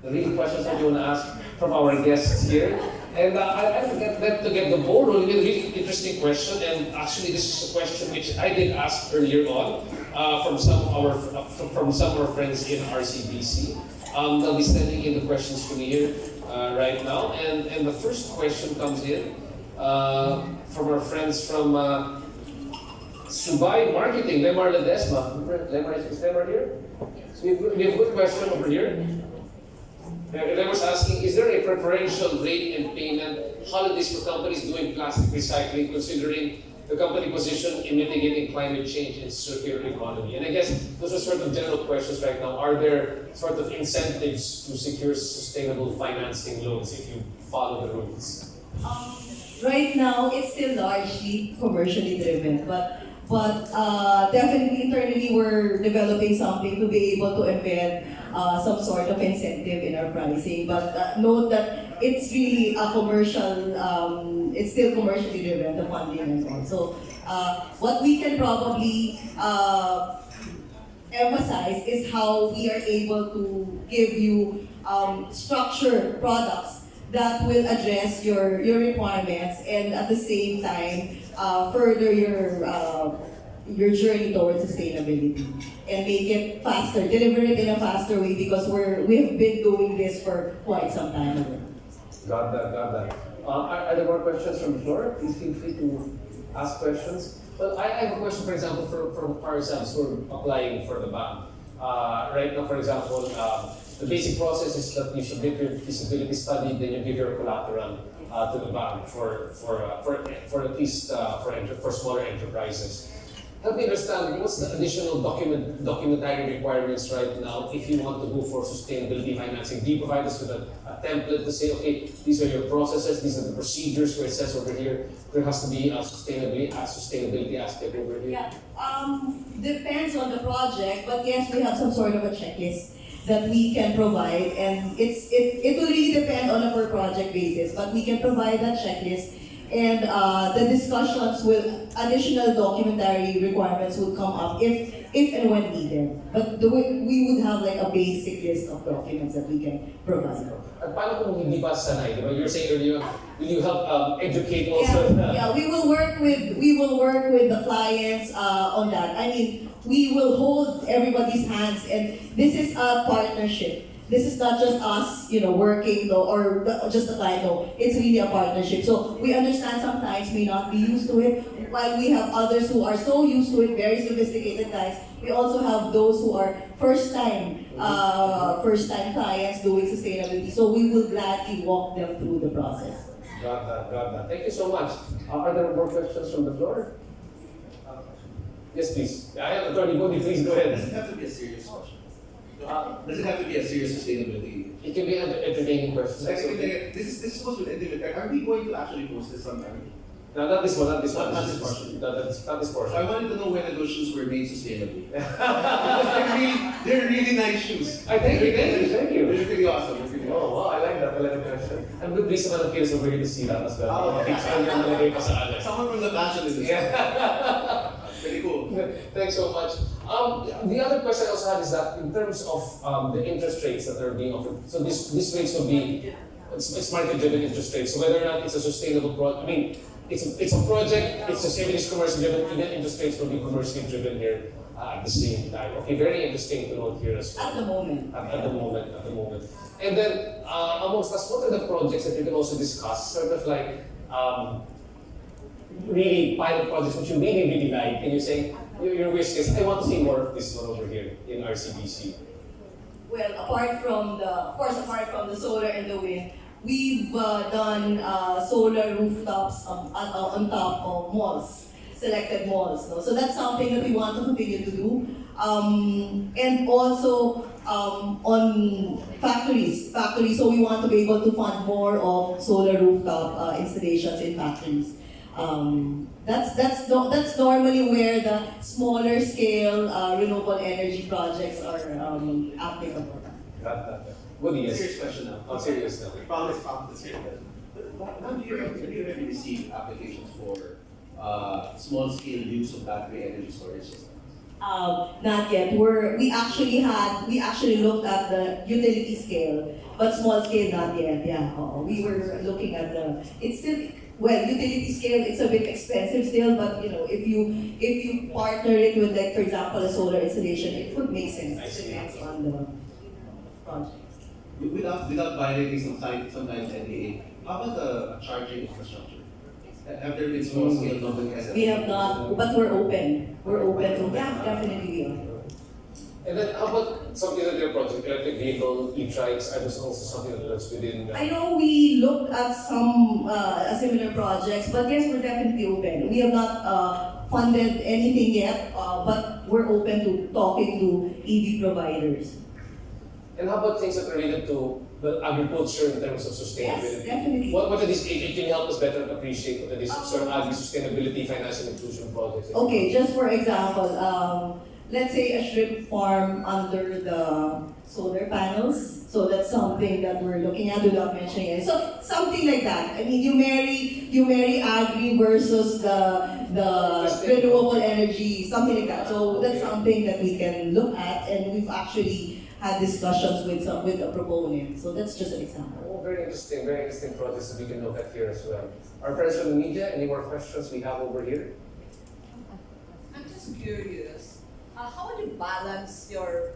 the real questions that you want to ask from our guests here. And I forget that to get the ball rolling with a really interesting question. And actually, this is a question which I did ask earlier on from some of our friends in RCBC. They'll be sending in the questions to me here right now. And the first question comes in from our friends from Subai Marketing, Lemar Ledesma. Is Lemar here? So we have a good question over here. Lemar's asking, is there a preferential rate in payment holidays for companies doing plastic recycling, considering the company position in mitigating climate change and circular economy? And I guess those are sort of general questions right now. Are there sort of incentives to secure sustainable financing loans if you follow the rules? Right now, it's still largely commercially driven, but definitely internally we're developing something to be able to embed some sort of incentive in our pricing. But note that it's really a commercial, it's still commercially driven, the funding and all. So what we can probably emphasize is how we are able to give you structured products that will address your requirements and at the same time further your journey towards sustainability and make it faster, deliver it in a faster way because we have been doing this for quite some time already. Got that. Are there more questions from the floor? Please feel free to ask questions. Well, I have a question, for example, for ourselves who are applying for the bank. Right now, for example, the basic process is that you submit your feasibility study, then you give your collateral to the bank for at least for smaller enterprises. Help me understand what's the additional documentary requirements right now if you want to go for sustainability financing. Do you provide us with a template to say, okay, these are your processes, these are the procedures where it says over here there has to be a sustainability aspect over here? Yeah, depends on the project, but yes, we have some sort of a checklist that we can provide, and it will really depend on a per project basis, but we can provide that checklist, and the discussions with additional documentary requirements would come up if and when needed. But we would have like a basic list of documents that we can provide. At paano kung hindi pa sanay? Diba? You were saying earlier, will you help educate also? Yeah, we will work with the clients on that. I mean, we will hold everybody's hands, and this is a partnership. This is not just us, working or just the client. No, it's really a partnership. So we understand some clients may not be used to it, while we have others who are so used to it, very sophisticated clients. We also have those who are first-time clients doing sustainability. So we will gladly walk them through the process. Got that. Thank you so much. Are there more questions from the floor? Yes, please. Attorney Bodi, please go ahead. Does it have to be a serious question? Does it have to be a serious sustainability? It can be an entertaining question. This is supposed to be entertaining. Are we going to actually post this sometime? No, not this one. Not this portion. Not this portion. I wanted to know whether those shoes were made sustainably. Because they're really nice shoes. Thank you. They're pretty awesome. Oh, wow, I like that. I like the question. I'm good pleased naman ang kids over here to see that as well. Oh, okay. Someone from the bachelor. Yeah. Pretty cool. Thanks so much. The other question I also had is that in terms of the interest rates that are being offered, so these rates will be it's market-driven interest rates. So whether or not it's a sustainable project, I mean, it's a project, it's commercially driven, even interest rates will be commercially driven here at the same time. Okay, very interesting to note here as well. At the moment. At the moment. And then amongst us, what are the projects that you can also discuss? Sort of like really pilot projects which you really like, and you say your wish is, I want to see more of this one over here in RCBC. Well, apart from the solar and the wind, we've done solar rooftops on top of malls, selected malls. No? So that's something that we want to continue to do. And also on factories. So we want to be able to fund more of solar rooftop installations in factories. That's normally where the smaller scale renewable energy projects are applicable. Good, yes. Serious question now. Oh, serious now. Promise. How do you already receive applications for small scale use of battery energy storage systems? Not yet. We actually looked at the utility scale, but small scale not yet. Yeah, we were looking at it's still, well, utility scale, it's a bit expensive still, but if you partner it with, like, for example, a solar installation, it would make sense. I see. It depends on the project. Without violating sometimes NDA, how about the charging infrastructure? Have there been small scale companies? We have not, but we're open. We're open to, yeah, definitely we are. And then how about something like your project, electric vehicle, e-trikes, are those also something that's within... I know we looked at some similar projects, but yes, we're definitely open. We have not funded anything yet, but we're open to talking to EV providers. And how about things that are related to the agriculture in terms of sustainability? Yes, definitely. What are these, can you help us better appreciate what are these sort of agri-sustainability, financial inclusion projects? Okay, just for example, let's say a shrimp farm under the solar panels. So that's something that we're looking at without mentioning it. So something like that. I mean, you marry agri versus the renewable energy, something like that. So that's something that we can look at, and we've actually had discussions with the proponent. So that's just an example. Oh, very interesting projects that we can look at here as well. Our friends from the media, any more questions we have over here? I'm just curious, how would you balance you're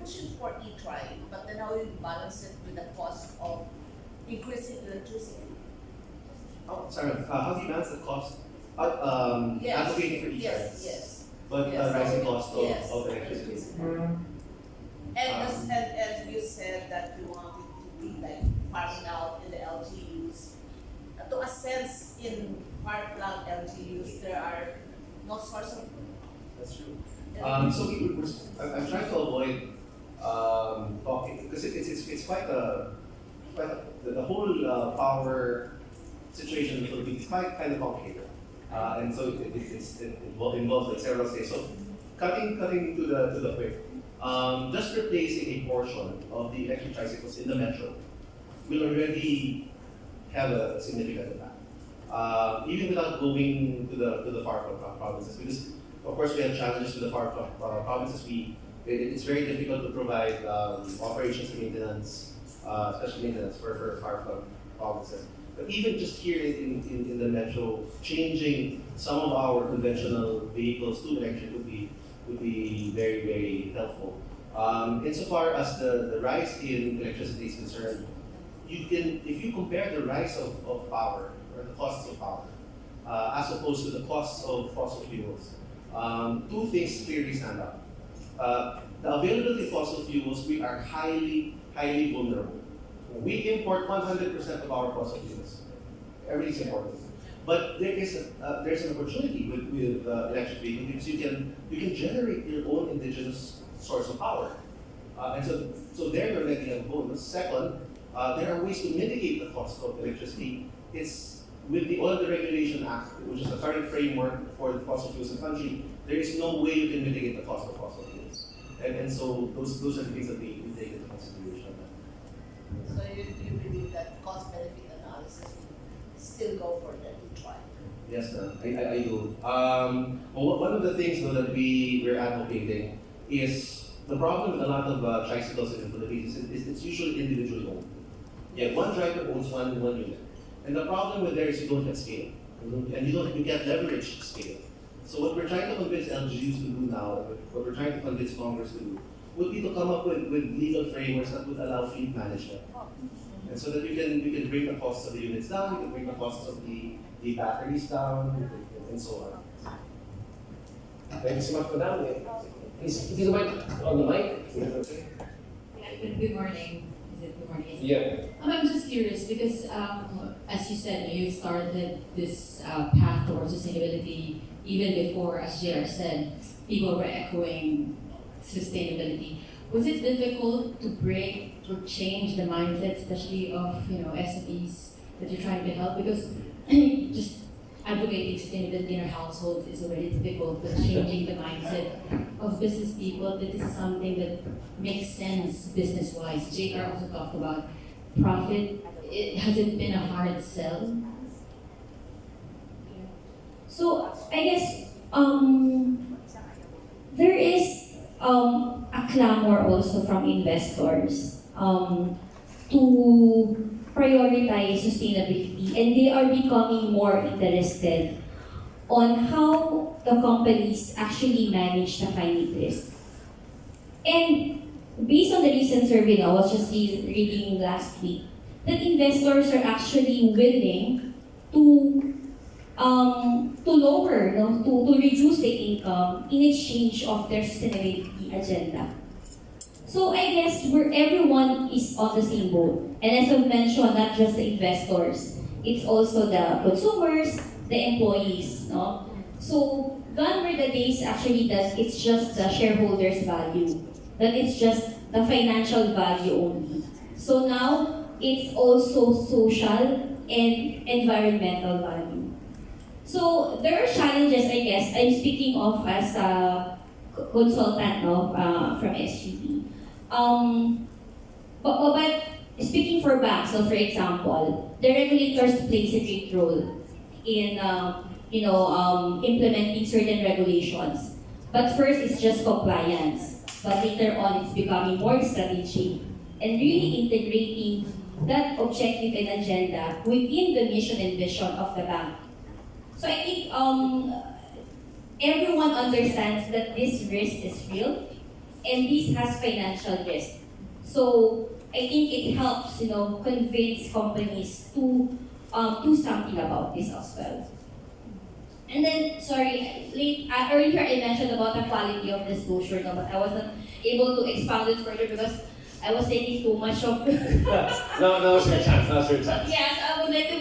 pushing for e-tri, but then how would you balance it with the cost of increasing electricity? Oh, sorry. How do you balance the cost? Yes. Advocating for e-trikes. Yes. But Yes. Rising cost Yes. of electricity. And you said that you wanted to be like farming out in the LGUs. To a sense, in parkland LGUs, there are no source of That's true. So I'm trying to avoid talking because it's quite the whole power situation in the Philippines is quite kind of complicated, and so it involves like several states. So cutting to the quick, just replacing a portion of the electric tricycles in the metro will already have a significant impact, even without going to the far provinces, because of course we have challenges with the far provinces. It's very difficult to provide operations and maintenance, especially maintenance for far provinces. But even just here in the metro, changing some of our conventional vehicles to electric would be very, very helpful. Insofar as the rise in electricity is concerned, if you compare the rise of power, or the costs of power, as opposed to the costs of fossil fuels, two things clearly stand out. The availability of fossil fuels, we are highly, highly vulnerable. We import 100% of our fossil fuels. Everything's imported. But there's an opportunity with electric vehicles because you can generate your own indigenous source of power. And so there you're letting a bonus. Second, there are ways to mitigate the cost of electricity. It's with the Oil Deregulation Act, which is the current framework for the fossil fuels in the country, there is no way you can mitigate the cost of fossil fuels. And so those are the things that we take into consideration. So you believe that cost-benefit analysis will still go for the e-tri? Yes, ma'am. I do. Well, one of the things though, that we're advocating is the problem with a lot of tricycles in the Philippines is it's usually individually owned. Yeah, one driver owns one unit. And the problem with there is you don't have scale. And you can't leverage scale. So what we're trying to convince LGUs to do now, what we're trying to convince Congress to do, would be to come up with legal frameworks that would allow fleet management. And so that we can bring the costs of the units down, we can bring the costs of the batteries down, and so on. Thank you so much for that. Please, if you don't mind, on the mic. Good morning. Is it good morning? Yeah. I'm just curious because, as you said, you started this path towards sustainability even before, as JR said, people were echoing sustainability. Was it difficult to break or change the mindset, especially of SMEs that you're trying to help? Because just advocating sustainability in our households is already difficult, but changing the mindset of business people, that this is something that makes sense business-wise. JR also talked about profit. Has it been a hard sell? So I guess there is a clamor also from investors to prioritize sustainability, and they are becoming more interested on how the companies actually manage the climate risk. And based on the recent survey I was just reading last week, that investors are actually willing to lower, to reduce the income in exchange of their sustainability agenda. So I guess everyone is on the same boat. And as I've mentioned, not just the investors, it's also the consumers, the employees, no? So gone were the days actually that it's just the shareholders' value, that it's just the financial value only. So now it's also social and environmental value. So there are challenges, I guess. I'm speaking of as a consultant, no, from SGB. But speaking for banks, so for example, the regulators plays a great role in implementing certain regulations. But first, it's just compliance. But later on, it's becoming more strategic and really integrating that objective and agenda within the mission and vision of the bank. So I think everyone understands that this risk is real and this has financial risk. So I think it helps, convince companies to do something about this as well. And then, earlier I mentioned about the quality of disclosure, but I wasn't able to expound it further because I was taking too much of. No, it's your chance. Now's your chance. Yes, I would like to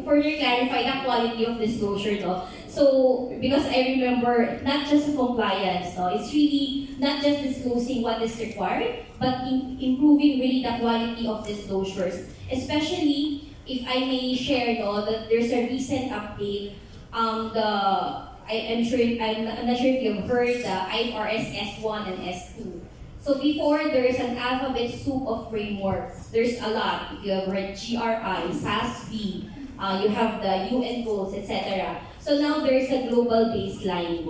further clarify the quality of disclosure, no. So because I remember not just compliance, no, it's really not just disclosing what is required, but improving really the quality of disclosures. Especially if I may share, no, that there's a recent update. I'm not sure if you've heard the IFRS S1 and S2. So before, there is an alphabet soup of frameworks. There's a lot. If you have read GRI, SASB, you have the UN goals, etc. So now there is a global baseline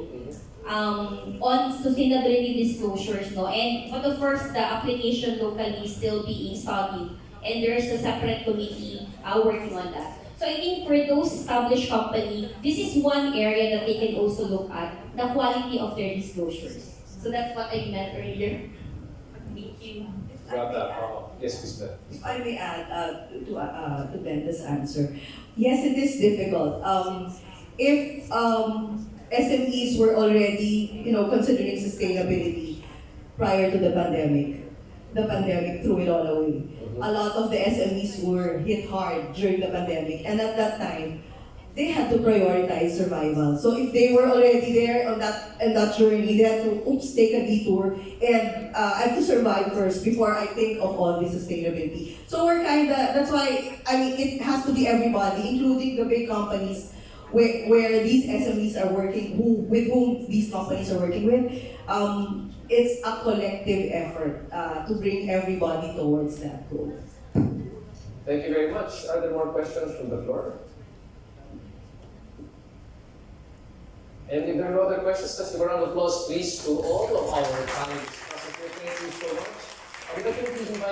on sustainability disclosures, no? But of course, the application locally is still being studied, and there is a separate committee working on that. So I think for those established companies, this is one area that they can also look at, the quality of their disclosures. So that's what I meant earlier. Thank you. Got that. Yes, please, Beth. If I may add to Glenda's answer, yes, it is difficult. If SMEs were already, considering sustainability prior to the pandemic threw it all away. A lot of the SMEs were hit hard during the pandemic, and at that time, they had to prioritize survival. So if they were already there on that journey, they had to take a detour and I have to survive first before I think of all the sustainability. So we're that's why, it has to be everybody, including the big companies where these SMEs are working, with whom these companies are working with. It's a collective effort to bring everybody towards that goal. Thank you very much. Are there more questions from the floor? And if there are no other questions, let's give a round of applause, please, to all of our colleagues. Thank you so much.